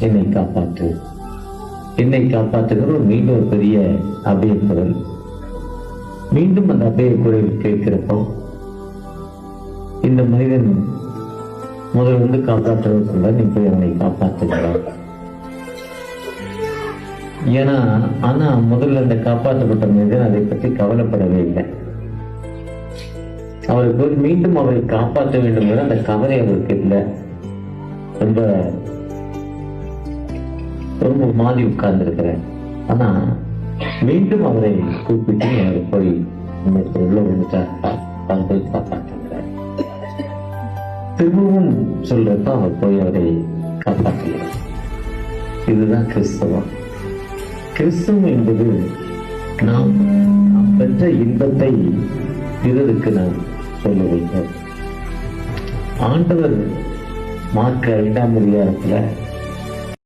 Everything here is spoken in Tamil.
என்னை காப்பாற்று, என்னை காப்பாற்றுகிற மீண்டும் ஒரு பெரிய அபய குரல். மீண்டும் அந்த அபய குரல் கேட்கிறப்போ இந்த மனிதன் முதல் வந்து காப்பாற்றுவது சொல்ல, நீ போய் அவனை காப்பாற்றுகிறார். ஏன்னா ஆனா முதல்ல அந்த காப்பாற்றப்பட்ட மனிதன் அதை பற்றி கவலைப்படவே இல்லை. அவருக்கு மீண்டும் அவரை காப்பாற்ற வேண்டும் என்ற அந்த கவலை அவருக்கு இல்லை. ரொம்ப ரொம்ப மாறி உட்கார்ந்து இருக்கிறேன். ஆனா மீண்டும் அவரை கூப்பிட்டு அவர் போய் உள்ள போய் காப்பாற்றுகிறார். திரும்பவும் சொல்றப்ப அவர் போய் அவரை காப்பாற்றுகிறார். இதுதான் கிறிஸ்தவம். கிறிஸ்தவம் என்பது நாம் பெற்ற இன்பத்தை பிறருக்கு நாம் சொல்ல வைப்போம். ஆண்டவர் மார்க் 5ஆம் அதிகாரத்துல